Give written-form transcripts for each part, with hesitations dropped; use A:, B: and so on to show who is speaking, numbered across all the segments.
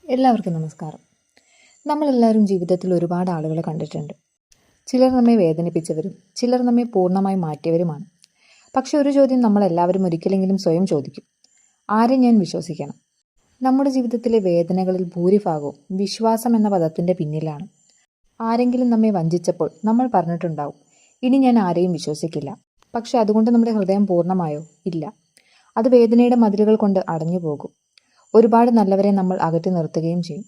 A: എല്ലാവർക്കും നമസ്കാരം. നമ്മളെല്ലാവരും ജീവിതത്തിൽ ഒരുപാട് ആളുകളെ കണ്ടിട്ടുണ്ട്. ചിലർ നമ്മെ വേദനിപ്പിച്ചവരും ചിലർ നമ്മെ പൂർണ്ണമായി മാറ്റിയവരുമാണ്. പക്ഷെ ഒരു ചോദ്യം നമ്മളെല്ലാവരും ഒരിക്കലെങ്കിലും സ്വയം ചോദിക്കും: ആരെ ഞാൻ വിശ്വസിക്കണം? നമ്മുടെ ജീവിതത്തിലെ വേദനകളിൽ ഭൂരിഭാഗവും വിശ്വാസം എന്ന പദത്തിൻ്റെ പിന്നിലാണ്. ആരെങ്കിലും നമ്മെ വഞ്ചിച്ചപ്പോൾ നമ്മൾ പറഞ്ഞിട്ടുണ്ടാവും, ഇനി ഞാൻ ആരെയും വിശ്വസിക്കില്ല. പക്ഷെ അതുകൊണ്ട് നമ്മുടെ ഹൃദയം പൂർണ്ണമായോ? ഇല്ല. അത് വേദനയുടെ മതിലുകൾ കൊണ്ട് അടഞ്ഞു പോകും. ഒരുപാട് നല്ലവരെ നമ്മൾ അകറ്റി നിർത്തുകയും ചെയ്യും.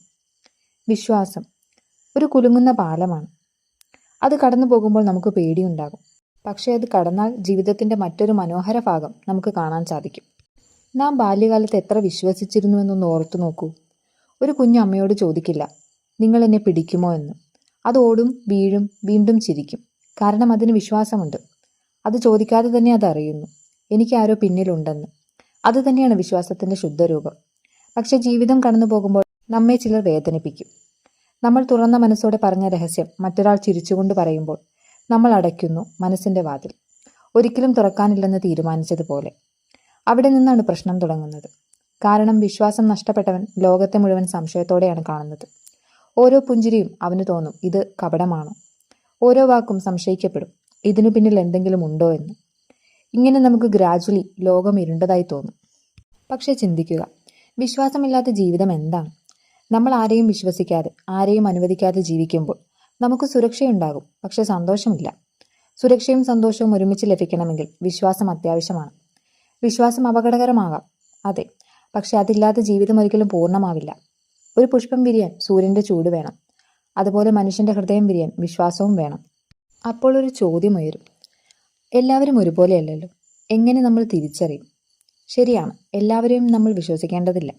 A: വിശ്വാസം ഒരു കുലുങ്ങുന്ന പാലമാണ്. അത് കടന്നു പോകുമ്പോൾ നമുക്ക് പേടിയുണ്ടാകും. പക്ഷേ അത് കടന്നാൽ ജീവിതത്തിൻ്റെ മറ്റൊരു മനോഹര ഭാഗം നമുക്ക് കാണാൻ സാധിക്കും. നാം ബാല്യകാലത്ത് എത്ര വിശ്വസിച്ചിരുന്നുവെന്നൊന്ന് ഓർത്തു നോക്കൂ. ഒരു കുഞ്ഞ് അമ്മയോട് ചോദിക്കില്ല, നിങ്ങൾ എന്നെ പിടിക്കുമോ എന്ന്. അത് ഓടും, വീഴും, വീണ്ടും ചിരിക്കും. കാരണം അതിന് വിശ്വാസമുണ്ട്. അത് ചോദിക്കാതെ തന്നെ അത് അറിയുന്നു, എനിക്ക് ആരോ പിന്നിലുണ്ടെന്ന്. അത് തന്നെയാണ് വിശ്വാസത്തിൻ്റെ ശുദ്ധരൂപം. പക്ഷെ ജീവിതം കടന്നു പോകുമ്പോൾ നമ്മെ ചിലർ വേദനിപ്പിക്കും. നമ്മൾ തുറന്ന മനസ്സോടെ പറഞ്ഞ രഹസ്യം മറ്റൊരാൾ ചിരിച്ചുകൊണ്ട് പറയുമ്പോൾ നമ്മൾ അടയ്ക്കുന്നു മനസ്സിൻ്റെ വാതിൽ, ഒരിക്കലും തുറക്കാനില്ലെന്ന് തീരുമാനിച്ചതുപോലെ. അവിടെ നിന്നാണ് പ്രശ്നം തുടങ്ങുന്നത്. കാരണം വിശ്വാസം നഷ്ടപ്പെട്ടവൻ ലോകത്തെ മുഴുവൻ സംശയത്തോടെയാണ് കാണുന്നത്. ഓരോ പുഞ്ചിരിയും അവന് തോന്നും, ഇത് കപടമാണോ? ഓരോ വാക്കും സംശയിക്കപ്പെടും, ഇതിനു പിന്നിൽ എന്തെങ്കിലും ഉണ്ടോ എന്ന്. ഇങ്ങനെ നമുക്ക് ഗ്രാജ്വലി ലോകം ഇരുണ്ടതായി തോന്നും. പക്ഷെ ചിന്തിക്കുക, വിശ്വാസമില്ലാത്ത ജീവിതം എന്താണ്? നമ്മൾ ആരെയും വിശ്വസിക്കാതെ, ആരെയും അനുവദിക്കാതെ ജീവിക്കുമ്പോൾ നമുക്ക് സുരക്ഷയുണ്ടാകും, പക്ഷെ സന്തോഷമില്ല. സുരക്ഷയും സന്തോഷവും ഒരുമിച്ച് ലഭിക്കണമെങ്കിൽ വിശ്വാസം അത്യാവശ്യമാണ്. വിശ്വാസം അപകടകരമാകാം, അതെ, പക്ഷെ അതില്ലാത്ത ജീവിതം ഒരിക്കലും പൂർണ്ണമാവില്ല. ഒരു പുഷ്പം വിരിയാൻ സൂര്യൻ്റെ ചൂട് വേണം. അതുപോലെ മനുഷ്യൻ്റെ ഹൃദയം വിരിയാൻ വിശ്വാസവും വേണം. അപ്പോൾ ഒരു ചോദ്യം ഉയരും: എല്ലാവരും ഒരുപോലെയല്ലല്ലോ, എങ്ങനെ നമ്മൾ തിരിച്ചറിയും? ശരിയാണ്, എല്ലാവരെയും നമ്മൾ വിശ്വസിക്കേണ്ടതില്ല.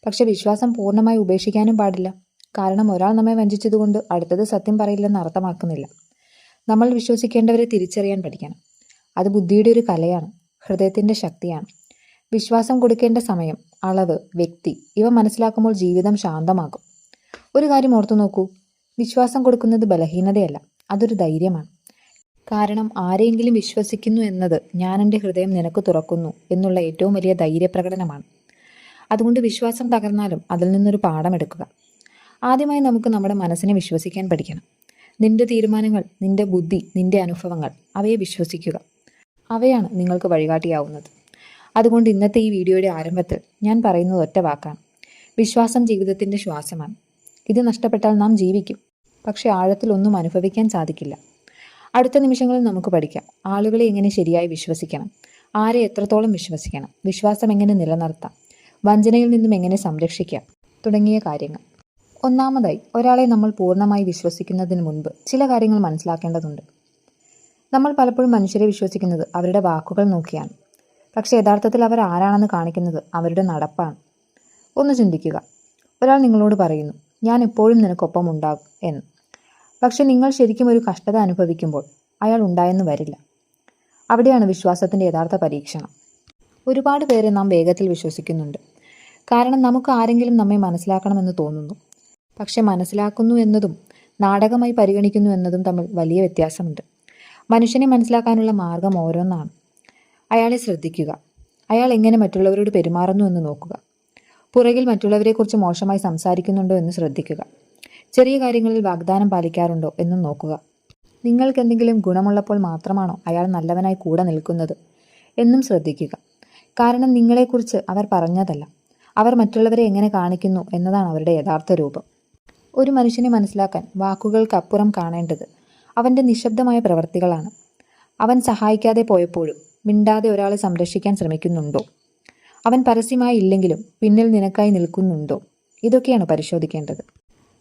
A: പക്ഷെ വിശ്വാസം പൂർണ്ണമായി ഉപേക്ഷിക്കാനും പാടില്ല. കാരണം ഒരാൾ നമ്മെ വഞ്ചിച്ചതുകൊണ്ട് അടുത്തത് സത്യം പറയില്ലെന്ന് അർത്ഥമാക്കുന്നില്ല. നമ്മൾ വിശ്വസിക്കേണ്ടവരെ തിരിച്ചറിയാൻ പഠിക്കണം. അത് ബുദ്ധിയുടെ ഒരു കലയാണ്, ഹൃദയത്തിൻ്റെ ശക്തിയാണ്. വിശ്വാസം കൊടുക്കേണ്ട സമയം, അളവ്, വ്യക്തി ഇവ മനസ്സിലാക്കുമ്പോൾ ജീവിതം ശാന്തമാകും. ഒരു കാര്യം ഓർത്തു നോക്കൂ, വിശ്വാസം കൊടുക്കുന്നത് ബലഹീനതയല്ല, അതൊരു ധൈര്യമാണ്. കാരണം ആരെയെങ്കിലും വിശ്വസിക്കുന്നു എന്നത് ഞാൻ എൻ്റെ ഹൃദയം നിനക്ക് തുറക്കുന്നു എന്നുള്ള ഏറ്റവും വലിയ ധൈര്യപ്രകടനമാണ്. അതുകൊണ്ട് വിശ്വാസം തകർന്നാലും അതിൽ നിന്നൊരു പാഠമെടുക്കുക. ആദ്യമായി നമുക്ക് നമ്മുടെ മനസ്സിനെ വിശ്വസിക്കാൻ പഠിക്കണം. നിന്റെ തീരുമാനങ്ങൾ, നിന്റെ ബുദ്ധി, നിന്റെ അനുഭവങ്ങൾ, അവയെ വിശ്വസിക്കുക. അവയാണ് നിങ്ങൾക്ക് വഴികാട്ടിയാവുന്നത്. അതുകൊണ്ട് ഇന്നത്തെ ഈ വീഡിയോയുടെ ആരംഭത്തിൽ ഞാൻ പറയുന്നത് ഒറ്റ വാക്കാണ്: വിശ്വാസം ജീവിതത്തിൻ്റെ ശ്വാസമാണ്. ഇത് നഷ്ടപ്പെട്ടാൽ നാം ജീവിക്കും, പക്ഷെ ആഴത്തിൽ ഒന്നും അനുഭവിക്കാൻ സാധിക്കില്ല. അടുത്ത നിമിഷങ്ങളിൽ നമുക്ക് പഠിക്കാം ആളുകളെ എങ്ങനെ ശരിയായി വിശ്വസിക്കണം, ആരെ എത്രത്തോളം വിശ്വസിക്കണം, വിശ്വാസം എങ്ങനെ നിലനിർത്താം, വഞ്ചനയിൽ നിന്നും എങ്ങനെ സംരക്ഷിക്കാം തുടങ്ങിയ കാര്യങ്ങൾ. ഒന്നാമതായി, ഒരാളെ നമ്മൾ പൂർണ്ണമായി വിശ്വസിക്കുന്നതിന് മുൻപ് ചില കാര്യങ്ങൾ മനസ്സിലാക്കേണ്ടതുണ്ട്. നമ്മൾ പലപ്പോഴും മനുഷ്യരെ വിശ്വസിക്കുന്നത് അവരുടെ വാക്കുകൾ നോക്കിയാണ്. പക്ഷേ യഥാർത്ഥത്തിൽ അവർ ആരാണെന്ന് കാണിക്കുന്നത് അവരുടെ നടപ്പാണ്. ഒന്ന് ചിന്തിക്കുക, ഒരാൾ നിങ്ങളോട് പറയുന്നു, ഞാൻ എപ്പോഴും നിനക്കൊപ്പം ഉണ്ടാകും എന്ന്. പക്ഷെ നിങ്ങൾ ശരിക്കും ഒരു കഷ്ടത അനുഭവിക്കുമ്പോൾ അയാൾ ഉണ്ടായെന്ന് വരില്ല. അവിടെയാണ് വിശ്വാസത്തിൻ്റെ യഥാർത്ഥ പരീക്ഷണം. ഒരുപാട് പേരെ നാം വേഗത്തിൽ വിശ്വസിക്കുന്നുണ്ട്. കാരണം നമുക്ക് ആരെങ്കിലും നമ്മെ മനസ്സിലാക്കണമെന്ന് തോന്നുന്നു. പക്ഷെ മനസ്സിലാക്കുന്നു എന്നതും നാടകമായി പരിഗണിക്കുന്നു എന്നതും തമ്മിൽ വലിയ വ്യത്യാസമുണ്ട്. മനുഷ്യനെ മനസ്സിലാക്കാനുള്ള മാർഗം ഓരോന്നാണ്. അയാളെ ശ്രദ്ധിക്കുക, അയാൾ എങ്ങനെ മറ്റുള്ളവരോട് പെരുമാറുന്നു എന്ന് നോക്കുക. പുറകിൽ മറ്റുള്ളവരെക്കുറിച്ച് മോശമായി സംസാരിക്കുന്നുണ്ടോ എന്ന് ശ്രദ്ധിക്കുക. ചെറിയ കാര്യങ്ങളിൽ വാഗ്ദാനം പാലിക്കാറുണ്ടോ എന്നും നോക്കുക. നിങ്ങൾക്ക് എന്തെങ്കിലും ഗുണമുള്ളപ്പോൾ മാത്രമാണോ അയാൾ നല്ലവനായി കൂടെ നിൽക്കുന്നത് എന്നും ശ്രദ്ധിക്കുക. കാരണം നിങ്ങളെക്കുറിച്ച് അവർ പറഞ്ഞതല്ല, അവർ മറ്റുള്ളവരെ എങ്ങനെ കാണിക്കുന്നു എന്നതാണ് അവരുടെ യഥാർത്ഥ രൂപം. ഒരു മനുഷ്യനെ മനസ്സിലാക്കാൻ വാക്കുകൾക്കപ്പുറം കാണേണ്ടത് അവൻ്റെ നിശബ്ദമായ പ്രവൃത്തികളാണ്. അവൻ സഹായിക്കാതെ പോയപ്പോഴും മിണ്ടാതെ ഒരാളെ സംരക്ഷിക്കാൻ ശ്രമിക്കുന്നുണ്ടോ? അവൻ പരസ്യമായി ഇല്ലെങ്കിലും പിന്നിൽ നിനക്കായി നിൽക്കുന്നുണ്ടോ? ഇതൊക്കെയാണ് പരിശോധിക്കേണ്ടത്.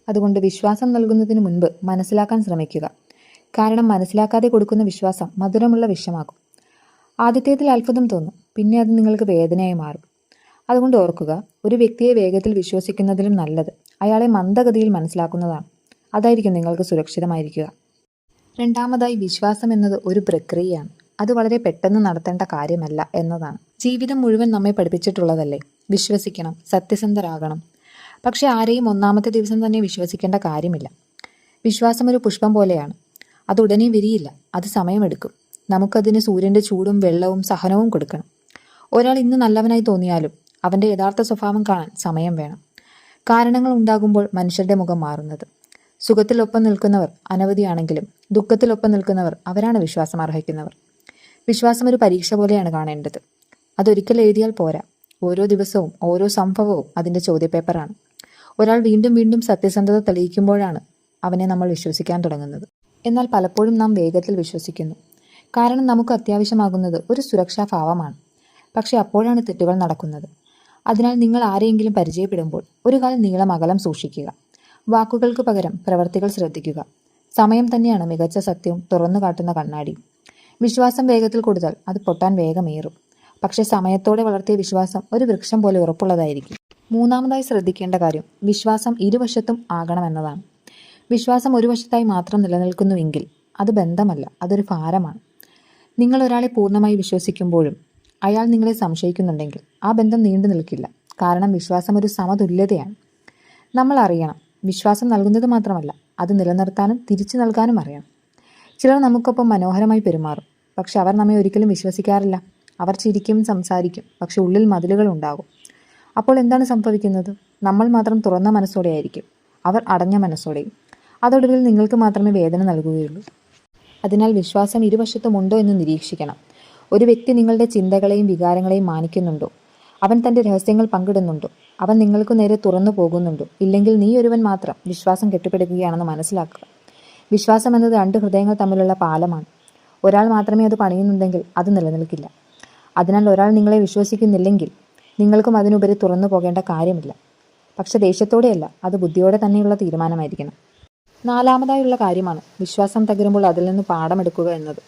A: അതുകൊണ്ട് വിശ്വാസം നൽകുന്നതിന് മുൻപ് മനസ്സിലാക്കാൻ ശ്രമിക്കുക. കാരണം മനസ്സിലാക്കാതെ കൊടുക്കുന്ന വിശ്വാസം മധുരമുള്ള വിഷമാകും. ആദ്യത്തേതിൽ അത്ഭുതം തോന്നും, പിന്നെ അത് നിങ്ങൾക്ക് വേദനയായി മാറും. അതുകൊണ്ട് ഓർക്കുക, ഒരു വ്യക്തിയെ വേഗത്തിൽ വിശ്വസിക്കുന്നതിലും നല്ലത് അയാളെ മന്ദഗതിയിൽ മനസ്സിലാക്കുന്നതാണ്. അതായിരിക്കും നിങ്ങൾക്ക് സുരക്ഷിതമായിരിക്കുക. രണ്ടാമതായി, വിശ്വാസം എന്നത് ഒരു പ്രക്രിയയാണ്. അത് വളരെ പെട്ടെന്ന് നടത്തേണ്ട കാര്യമല്ല എന്നതാണ്. ജീവിതം മുഴുവൻ നമ്മെ പഠിപ്പിച്ചിട്ടുള്ളതല്ലേ, വിശ്വസിക്കണം, സത്യസന്ധരാകണം. പക്ഷെ ആരെയും ഒന്നാമത്തെ ദിവസം തന്നെ വിശ്വസിക്കേണ്ട കാര്യമില്ല. വിശ്വാസം ഒരു പുഷ്പം പോലെയാണ്. അത് ഉടനെ വിരിയില്ല, അത് സമയമെടുക്കും. നമുക്കതിന് സൂര്യൻ്റെ ചൂടും വെള്ളവും സഹനവും കൊടുക്കണം. ഒരാൾ ഇന്ന് നല്ലവനായി തോന്നിയാലും അവൻ്റെ യഥാർത്ഥ സ്വഭാവം കാണാൻ സമയം വേണം. കാരണങ്ങൾ ഉണ്ടാകുമ്പോൾ മനുഷ്യരുടെ മുഖം മാറുന്നത്. സുഖത്തിലൊപ്പം നിൽക്കുന്നവർ അനവധിയാണെങ്കിലും ദുഃഖത്തിലൊപ്പം നിൽക്കുന്നവർ അവരാണ് വിശ്വാസം അർഹിക്കുന്നവർ. വിശ്വാസം ഒരു പരീക്ഷ പോലെയാണ് കാണേണ്ടത്. അതൊരിക്കൽ എഴുതിയാൽ പോരാ. ഓരോ ദിവസവും ഓരോ സംഭവവും അതിൻ്റെ ചോദ്യപേപ്പറാണ്. ഒരാൾ വീണ്ടും വീണ്ടും സത്യസന്ധത തെളിയിക്കുമ്പോഴാണ് അവനെ നമ്മൾ വിശ്വസിക്കാൻ തുടങ്ങുന്നത്. എന്നാൽ പലപ്പോഴും നാം വേഗത്തിൽ വിശ്വസിക്കുന്നു. കാരണം നമുക്ക് അത്യാവശ്യമാകുന്നത് ഒരു സുരക്ഷാ ഭാവമാണ്. പക്ഷെ അപ്പോഴാണ് തെറ്റുകൾ നടക്കുന്നത്. അതിനാൽ നിങ്ങൾ ആരെയെങ്കിലും പരിചയപ്പെടുമ്പോൾ ഒരു കാലം നീളം അകലം സൂക്ഷിക്കുക. വാക്കുകൾക്ക് പകരം പ്രവർത്തികൾ ശ്രദ്ധിക്കുക. സമയം തന്നെയാണ് മികച്ച സത്യവും തുറന്നു കാട്ടുന്ന കണ്ണാടി. വിശ്വാസം വേഗത്തിൽ കൊടുത്താൽ അത് പൊട്ടാൻ വേഗമേറും. പക്ഷെ സമയത്തോടെ വളർത്തിയ വിശ്വാസം ഒരു വൃക്ഷം പോലെ ഉറപ്പുള്ളതായിരിക്കും. മൂന്നാമതായി ശ്രദ്ധിക്കേണ്ട കാര്യം വിശ്വാസം ഇരുവശത്തും ആകണമെന്നതാണ്. വിശ്വാസം ഒരു വശത്തായി മാത്രം നിലനിൽക്കുന്നുവെങ്കിൽ അത് ബന്ധമല്ല, അതൊരു ഭാരമാണ്. നിങ്ങൾ ഒരാളെ പൂർണ്ണമായി വിശ്വസിക്കുമ്പോഴും അയാൾ നിങ്ങളെ സംശയിക്കുന്നുണ്ടെങ്കിൽ ആ ബന്ധം നീണ്ടു നിൽക്കില്ല. കാരണം വിശ്വാസം ഒരു സമതുല്യതയാണ്. നമ്മൾ അറിയണം, വിശ്വാസം നൽകുന്നത് മാത്രമല്ല, അത് നിലനിർത്താനും തിരിച്ചു നൽകാനും അറിയണം. ചിലർ നമുക്കൊപ്പം മനോഹരമായി പെരുമാറും, പക്ഷെ അവർ നമ്മെ ഒരിക്കലും വിശ്വസിക്കാറില്ല. അവർ ചിരിക്കും, സംസാരിക്കും, പക്ഷെ ഉള്ളിൽ മതിലുകൾ ഉണ്ടാകും. അപ്പോൾ എന്താണ് സംഭവിക്കുന്നത്? നമ്മൾ മാത്രം തുറന്ന മനസ്സോടെയായിരിക്കും, അവർ അടഞ്ഞ മനസ്സോടെയും. അതൊടുവിൽ നിങ്ങൾക്ക് മാത്രമേ വേദന നൽകുകയുള്ളൂ. അതിനാൽ വിശ്വാസം ഇരുവശത്തും ഉണ്ടോ എന്ന് നിരീക്ഷിക്കണം. ഒരു വ്യക്തി നിങ്ങളുടെ ചിന്തകളെയും വികാരങ്ങളെയും മാനിക്കുന്നുണ്ടോ? അവൻ തൻ്റെ രഹസ്യങ്ങൾ പങ്കിടുന്നുണ്ടോ? അവൻ നിങ്ങൾക്ക് നേരെ തുറന്നു പോകുന്നുണ്ടോ? ഇല്ലെങ്കിൽ നീ ഒരുവൻ മാത്രം വിശ്വാസം കെട്ടിപ്പടുക്കുകയാണെന്ന് മനസ്സിലാക്കുക. വിശ്വാസം എന്നത് രണ്ട് ഹൃദയങ്ങൾ തമ്മിലുള്ള പാലമാണ്. ഒരാൾ മാത്രമേ അത് പണിയുന്നുണ്ടെങ്കിൽ അത് നിലനിൽക്കില്ല. അതിനാൽ ഒരാൾ നിങ്ങളെ വിശ്വസിക്കുന്നില്ലെങ്കിൽ നിങ്ങൾക്കും അതിനുപരി തുറന്നു പോകേണ്ട കാര്യമില്ല. പക്ഷെ ദേഷ്യത്തോടെയല്ല, അത് ബുദ്ധിയോടെ തന്നെയുള്ള തീരുമാനമായിരിക്കണം. നാലാമതായുള്ള കാര്യമാണ് വിശ്വാസം തകരുമ്പോൾ അതിൽ നിന്ന് പാഠമെടുക്കുക എന്നത്.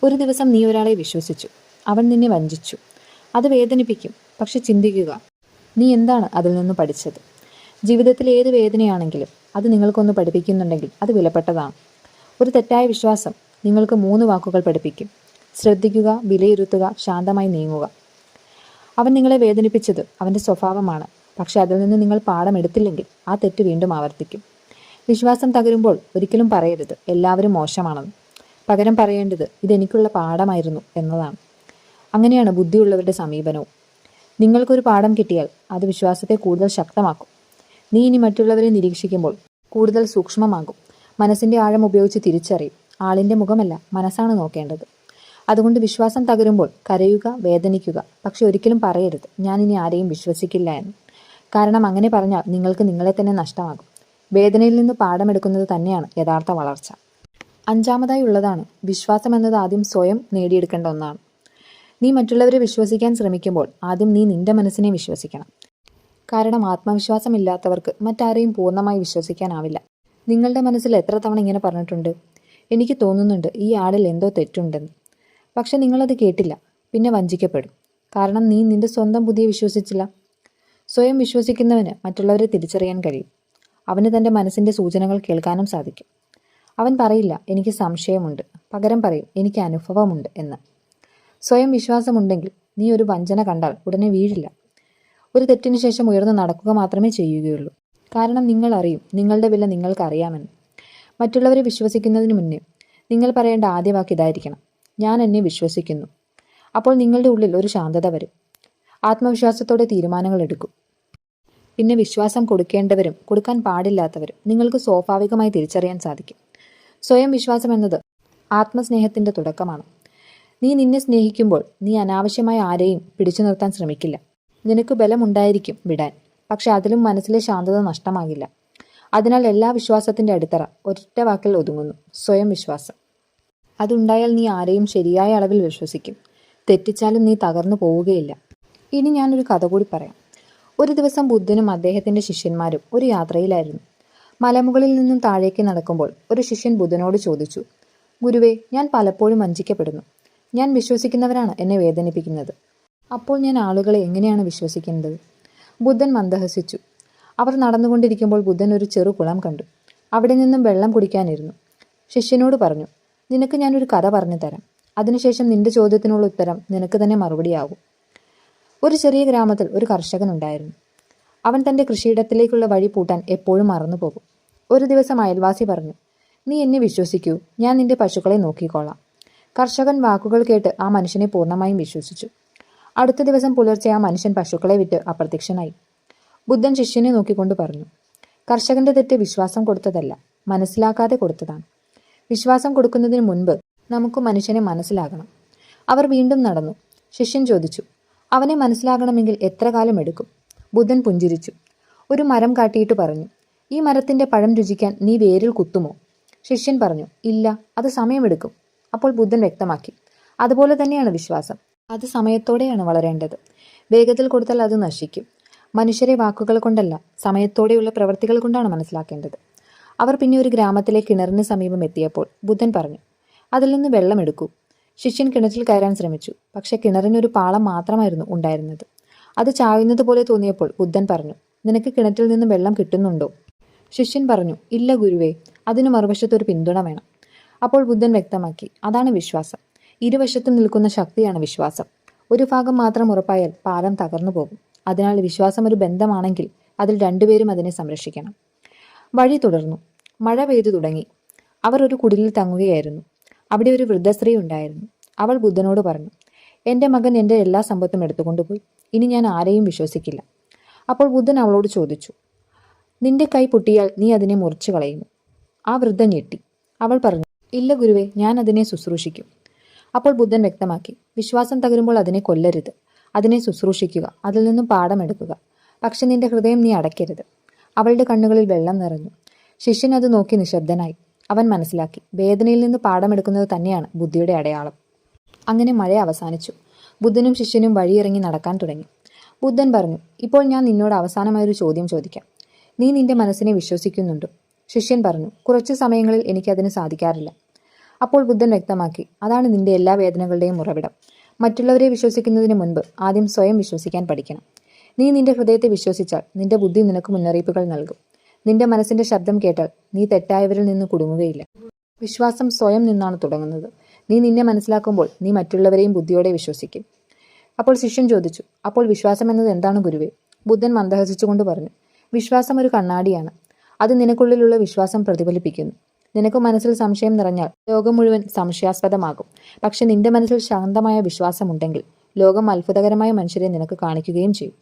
A: ഒരു ദിവസം നീ ഒരാളെ വിശ്വസിച്ചു, അവൻ നിന്നെ വഞ്ചിച്ചു. അത് വേദനിപ്പിക്കും. പക്ഷെ ചിന്തിക്കുക, നീ എന്താണ് അതിൽ നിന്ന് പഠിച്ചത്? ജീവിതത്തിൽ ഏത് വേദനയാണെങ്കിലും അത് നിങ്ങൾക്കൊന്ന് പഠിപ്പിക്കുന്നുണ്ടെങ്കിൽ അത് വിലപ്പെട്ടതാണ്. ഒരു തെറ്റായ വിശ്വാസം നിങ്ങൾക്ക് 3 വാക്കുകൾ പഠിപ്പിക്കും: ശ്രദ്ധിക്കുക, വിലയിരുത്തുക, ശാന്തമായി നീങ്ങുക. അവൻ നിങ്ങളെ വേദനിപ്പിച്ചത് അവൻ്റെ സ്വഭാവമാണ്. പക്ഷെ അതിൽ നിന്ന് നിങ്ങൾ പാഠമെടുത്തില്ലെങ്കിൽ ആ തെറ്റ് വീണ്ടും ആവർത്തിക്കും. വിശ്വാസം തകരുമ്പോൾ ഒരിക്കലും പറയരുത് എല്ലാവരും മോശമാണെന്ന്. പകരം പറയേണ്ടത് ഇതെനിക്കുള്ള പാഠമായിരുന്നു എന്നതാണ്. അങ്ങനെയാണ് ബുദ്ധിയുള്ളവരുടെ സമീപനവും. നിങ്ങൾക്കൊരു പാഠം കിട്ടിയാൽ അത് വിശ്വാസത്തെ കൂടുതൽ ശക്തമാക്കും. നീ ഇനി മറ്റുള്ളവരെ നിരീക്ഷിക്കുമ്പോൾ കൂടുതൽ സൂക്ഷ്മമാകും. മനസ്സിൻ്റെ ആഴം ഉപയോഗിച്ച് തിരിച്ചറിയും. ആളിൻ്റെ മുഖമല്ല, മനസ്സാണ് നോക്കേണ്ടത്. അതുകൊണ്ട് വിശ്വാസം തകരുമ്പോൾ കരയുക, വേദനിക്കുക. പക്ഷെ ഒരിക്കലും പറയരുത് ഞാൻ ഇനി ആരെയും വിശ്വസിക്കില്ല എന്ന്. കാരണം അങ്ങനെ പറഞ്ഞാൽ നിങ്ങൾക്ക് നിങ്ങളെ തന്നെ നഷ്ടമാകും. വേദനയിൽ നിന്ന് പാഠമെടുക്കുന്നത് തന്നെയാണ് യഥാർത്ഥ വളർച്ച. അഞ്ചാമതായി ഉള്ളതാണ് വിശ്വാസം എന്നത് ആദ്യം സ്വയം നേടിയെടുക്കേണ്ട ഒന്നാണ്. നീ മറ്റുള്ളവരെ വിശ്വസിക്കാൻ ശ്രമിക്കുമ്പോൾ ആദ്യം നീ നിന്റെ മനസ്സിനെ വിശ്വസിക്കണം. കാരണം ആത്മവിശ്വാസമില്ലാത്തവർക്ക് മറ്റാരെയും പൂർണ്ണമായി വിശ്വസിക്കാനാവില്ല. നിങ്ങളുടെ മനസ്സിൽ എത്ര തവണ ഇങ്ങനെ പറഞ്ഞിട്ടുണ്ട്, എനിക്ക് തോന്നുന്നുണ്ട് ഈ ആളിൽ എന്തോ തെറ്റുണ്ടെന്ന്. പക്ഷെ നിങ്ങളത് കേട്ടില്ല, പിന്നെ വഞ്ചിക്കപ്പെടും. കാരണം നീ നിന്റെ സ്വന്തം ബുദ്ധിയെ വിശ്വസിച്ചില്ല. സ്വയം വിശ്വസിക്കുന്നവന് മറ്റുള്ളവരെ തിരിച്ചറിയാൻ കഴിയും. അവന് തൻ്റെ മനസ്സിൻ്റെ സൂചനകൾ കേൾക്കാനും സാധിക്കും. അവൻ പറയില്ല എനിക്ക് സംശയമുണ്ട്, പകരം പറയും എനിക്ക് അനുഭവമുണ്ട് എന്ന്. സ്വയം വിശ്വാസമുണ്ടെങ്കിൽ നീ ഒരു വഞ്ചന കണ്ടാൽ ഉടനെ വീഴില്ല. ഒരു തെറ്റിന് ശേഷം ഉയർന്നു നടക്കുക മാത്രമേ ചെയ്യുകയുള്ളൂ. കാരണം നിങ്ങൾ അറിയും നിങ്ങളുടെ വില നിങ്ങൾക്കറിയാമെന്ന്. മറ്റുള്ളവരെ വിശ്വസിക്കുന്നതിന് മുന്നേ നിങ്ങൾ പറയേണ്ട ആദ്യ വാക്ക് ഇതായിരിക്കണം: ഞാൻ എന്നെ വിശ്വസിക്കുന്നു. അപ്പോൾ നിങ്ങളുടെ ഉള്ളിൽ ഒരു ശാന്തത വരും. ആത്മവിശ്വാസത്തോടെ തീരുമാനങ്ങൾ എടുക്കും. പിന്നെ വിശ്വാസം കൊടുക്കേണ്ടവരും കൊടുക്കാൻ പാടില്ലാത്തവരും നിങ്ങൾക്ക് സ്വാഭാവികമായി തിരിച്ചറിയാൻ സാധിക്കും. സ്വയം വിശ്വാസം എന്നത് ആത്മസ്നേഹത്തിൻ്റെ തുടക്കമാണ്. നീ നിന്നെ സ്നേഹിക്കുമ്പോൾ നീ അനാവശ്യമായ ആരെയും പിടിച്ചു നിർത്താൻ ശ്രമിക്കില്ല. നിനക്ക് ബലമുണ്ടായിരിക്കും വിടാൻ, പക്ഷെ അതിലും മനസ്സിലെ ശാന്തത നഷ്ടമാകില്ല. അതിനാൽ എല്ലാ വിശ്വാസത്തിൻ്റെ അടിത്തറ ഒരൊറ്റ വാക്കിൽ ഒതുങ്ങുന്നു: സ്വയം വിശ്വാസം. അതുണ്ടായാൽ നീ ആരെയും ശരിയായ അളവിൽ വിശ്വസിക്കും. തെറ്റിച്ചാലും നീ തകർന്നു പോവുകയില്ല. ഇനി ഞാനൊരു കഥ കൂടി പറയാം. ഒരു ദിവസം ബുദ്ധനും അദ്ദേഹത്തിൻ്റെ ശിഷ്യന്മാരും ഒരു യാത്രയിലായിരുന്നു. മലമുകളിൽ നിന്നും താഴേക്ക് നടക്കുമ്പോൾ ഒരു ശിഷ്യൻ ബുദ്ധനോട് ചോദിച്ചു: ഗുരുവേ, ഞാൻ പലപ്പോഴും വഞ്ചിക്കപ്പെടുന്നു. ഞാൻ വിശ്വസിക്കുന്നവരാണ് എന്നെ വേദനിപ്പിക്കുന്നത്. അപ്പോൾ ഞാൻ ആളുകളെ എങ്ങനെയാണ് വിശ്വസിക്കേണ്ടത്? ബുദ്ധൻ മന്ദഹസിച്ചു. അവർ നടന്നുകൊണ്ടിരിക്കുമ്പോൾ ബുദ്ധൻ ഒരു ചെറു കുളം കണ്ടു. അവിടെ നിന്നും വെള്ളം കുടിക്കാനിരുന്നു. ശിഷ്യനോട് പറഞ്ഞു: നിനക്ക് ഞാനൊരു കഥ പറഞ്ഞു തരാം. അതിനുശേഷം നിന്റെ ചോദ്യത്തിനുള്ള ഉത്തരം നിനക്ക് തന്നെ മറുപടിയാകും. ഒരു ചെറിയ ഗ്രാമത്തിൽ ഒരു കർഷകനുണ്ടായിരുന്നു. അവൻ തൻ്റെ കൃഷിയിടത്തിലേക്കുള്ള വഴി പൂട്ടാൻ എപ്പോഴും മറന്നുപോകും. ഒരു ദിവസം അയൽവാസി പറഞ്ഞു: നീ എന്നെ വിശ്വസിക്കൂ, ഞാൻ നിന്റെ പശുക്കളെ നോക്കിക്കോളാം. കർഷകൻ വാക്കുകൾ കേട്ട് ആ മനുഷ്യനെ പൂർണ്ണമായും വിശ്വസിച്ചു. അടുത്ത ദിവസം പുലർച്ചെ ആ മനുഷ്യൻ പശുക്കളെ വിറ്റ് അപ്രത്യക്ഷനായി. ബുദ്ധൻ ശിഷ്യനെ നോക്കിക്കൊണ്ട് പറഞ്ഞു, കർഷകന്റെ തെറ്റ് വിശ്വാസം കൊടുത്തതല്ല, മനസ്സിലാക്കാതെ കൊടുത്തതാണ്. വിശ്വാസം കൊടുക്കുന്നതിന് മുൻപ് നമുക്ക് മനുഷ്യനെ മനസ്സിലാകണം. അവർ വീണ്ടും നടന്നു. ശിഷ്യൻ ചോദിച്ചു, അവനെ മനസ്സിലാകണമെങ്കിൽ എത്ര കാലം എടുക്കും? ബുദ്ധൻ പുഞ്ചിരിച്ചു. ഒരു മരം കാട്ടിയിട്ട് പറഞ്ഞു, ഈ മരത്തിന്റെ പഴം രുചിക്കാൻ നീ വേരിൽ കുത്തുമോ? ശിഷ്യൻ പറഞ്ഞു, ഇല്ല, അത് സമയമെടുക്കും. അപ്പോൾ ബുദ്ധൻ വ്യക്തമാക്കി, അതുപോലെ തന്നെയാണ് വിശ്വാസം. അത് സമയത്തോടെയാണ് വളരേണ്ടത്. വേഗത്തിൽ കൊടുത്താൽ അത് നശിക്കും. മനുഷ്യരെ വാക്കുകൾ കൊണ്ടല്ല, സമയത്തോടെയുള്ള പ്രവൃത്തികൾ കൊണ്ടാണ് മനസ്സിലാക്കേണ്ടത്. അവർ പിന്നെ ഒരു ഗ്രാമത്തിലെ കിണറിന് സമീപം എത്തിയപ്പോൾ ബുദ്ധൻ പറഞ്ഞു, അതിൽ നിന്ന് വെള്ളമെടുക്കൂ. ശിഷ്യൻ കിണറ്റിൽ കയറാൻ ശ്രമിച്ചു. പക്ഷെ കിണറിനൊരു പാളം മാത്രമായിരുന്നു ഉണ്ടായിരുന്നത്. അത് ചായുന്നത് പോലെ തോന്നിയപ്പോൾ ബുദ്ധൻ പറഞ്ഞു, നിനക്ക് കിണറ്റിൽ നിന്ന് വെള്ളം കിട്ടുന്നുണ്ടോ? ശിഷ്യൻ പറഞ്ഞു, ഇല്ല ഗുരുവേ, അതിന് മറുവശത്ത് ഒരു പിന്തുണ വേണം. അപ്പോൾ ബുദ്ധൻ വ്യക്തമാക്കി, അതാണ് വിശ്വാസം. ഇരുവശത്തും നിൽക്കുന്ന ശക്തിയാണ് വിശ്വാസം. ഒരു ഭാഗം മാത്രം ഉറപ്പായാൽ പാലം തകർന്നു പോകും. അതിനാൽ വിശ്വാസം ഒരു ബന്ധമാണെങ്കിൽ അതിൽ രണ്ടുപേരും അതിനെ സംരക്ഷിക്കണം. വഴി തുടർന്നു. മഴ പെയ്തു തുടങ്ങി. അവർ ഒരു കുടിലിൽ തങ്ങുകയായിരുന്നു. അവിടെ ഒരു വൃദ്ധസ്ത്രീ ഉണ്ടായിരുന്നു. അവൾ ബുദ്ധനോട് പറഞ്ഞു, എൻ്റെ മകൻ എൻ്റെ എല്ലാ സമ്പത്തും എടുത്തുകൊണ്ടുപോയി. ഇനി ഞാൻ ആരെയും വിശ്വസിക്കില്ല. അപ്പോൾ ബുദ്ധൻ അവളോട് ചോദിച്ചു, നിന്റെ കൈ പൊട്ടിയാൽ നീ അതിനെ മുറിച്ചു കളയുമോ? ആ വൃദ്ധ ഞെട്ടി. അവൾ പറഞ്ഞു, ഇല്ല ഗുരുവേ, ഞാൻ അതിനെ ശുശ്രൂഷിക്കും. അപ്പോൾ ബുദ്ധൻ വ്യക്തമാക്കി, വിശ്വാസം തകരുമ്പോൾ അതിനെ കൊല്ലരുത്, അതിനെ ശുശ്രൂഷിക്കുക, അതിൽ നിന്നും പാഠമെടുക്കുക. പക്ഷെ നിന്റെ ഹൃദയം നീ അടയ്ക്കരുത്. അവളുടെ കണ്ണുകളിൽ വെള്ളം നിറഞ്ഞു. ശിഷ്യൻ അത് നോക്കി നിശബ്ദനായി. അവൻ മനസ്സിലാക്കി, വേദനയിൽ നിന്ന് പാഠമെടുക്കുന്നത് തന്നെയാണ് ബുദ്ധിയുടെ അടയാളം. അങ്ങനെ മഴ അവസാനിച്ചു. ബുദ്ധനും ശിഷ്യനും വഴിയിറങ്ങി നടക്കാൻ തുടങ്ങി. ബുദ്ധൻ പറഞ്ഞു, ഇപ്പോൾ ഞാൻ നിന്നോട് അവസാനമായൊരു ചോദ്യം ചോദിക്കാം. നീ നിന്റെ മനസ്സിനെ വിശ്വസിക്കുന്നുണ്ടോ? ശിഷ്യൻ പറഞ്ഞു, കുറച്ചു സമയങ്ങളിൽ എനിക്കതിന് സാധിക്കാറില്ല. അപ്പോൾ ബുദ്ധൻ വ്യക്തമാക്കി, അതാണ് നിന്റെ എല്ലാ വേദനകളുടെയും ഉറവിടം. മറ്റുള്ളവരെ വിശ്വസിക്കുന്നതിന് മുൻപ് ആദ്യം സ്വയം വിശ്വസിക്കാൻ പഠിക്കണം. നീ നിന്റെ ഹൃദയത്തെ വിശ്വസിച്ചാൽ നിന്റെ ബുദ്ധി നിനക്ക് മുന്നറിയിപ്പുകൾ നൽകും. നിന്റെ മനസ്സിന്റെ ശബ്ദം കേട്ടാൽ നീ തെറ്റായവരിൽ നിന്ന് കുടുങ്ങുകയില്ല. വിശ്വാസം സ്വയം നിന്നാണ് തുടങ്ങുന്നത്. നീ നിന്നെ മനസ്സിലാക്കുമ്പോൾ നീ മറ്റുള്ളവരെയും ബുദ്ധിയോടെ വിശ്വസിക്കും. അപ്പോൾ ശിഷ്യൻ ചോദിച്ചു, അപ്പോൾ വിശ്വാസം എന്നത് എന്താണ് ഗുരുവേ? ബുദ്ധൻ മന്ദഹസിച്ചുകൊണ്ട് പറഞ്ഞു, വിശ്വാസം ഒരു കണ്ണാടിയാണ്. അത് നിനക്കുള്ളിലുള്ള വിശ്വാസം പ്രതിഫലിപ്പിക്കുന്നു. നിനക്ക് മനസ്സിൽ സംശയം നിറഞ്ഞാൽ ലോകം മുഴുവൻ സംശയാസ്പദമാകും. പക്ഷെ നിന്റെ മനസ്സിൽ ശാന്തമായ വിശ്വാസമുണ്ടെങ്കിൽ ലോകം അത്ഭുതകരമായ മനുഷ്യരെ നിനക്ക് കാണിക്കുകയും ചെയ്യും.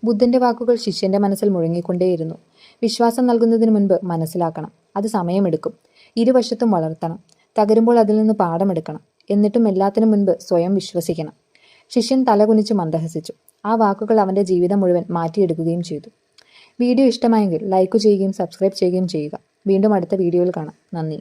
A: ബുദ്ധന്റെ വാക്കുകൾ ശിഷ്യന്റെ മനസ്സിൽ മുഴങ്ങിക്കൊണ്ടേയിരുന്നു. വിശ്വാസം നൽകുന്നതിന് മുൻപ് മനസ്സിലാക്കണം. അത് സമയമെടുക്കും. ഇരുവശത്തും വളർത്തണം. തകരുമ്പോൾ അതിൽ നിന്ന് പാഠമെടുക്കണം. എന്നിട്ടും എല്ലാത്തിനും മുൻപ് സ്വയം വിശ്വസിക്കണം. ശിഷ്യൻ തലകുനിച്ച് മന്ദഹസിച്ചു. ആ വാക്കുകൾ അവന്റെ ജീവിതം മുഴുവൻ മാറ്റിയെടുക്കുകയും ചെയ്തു. വീഡിയോ ഇഷ്ടമായെങ്കിൽ ലൈക്ക് ചെയ്യുകയും സബ്സ്ക്രൈബ് ചെയ്യുകയും ചെയ്യുക. വീണ്ടും അടുത്ത വീഡിയോയിൽ കാണാം. നന്ദി.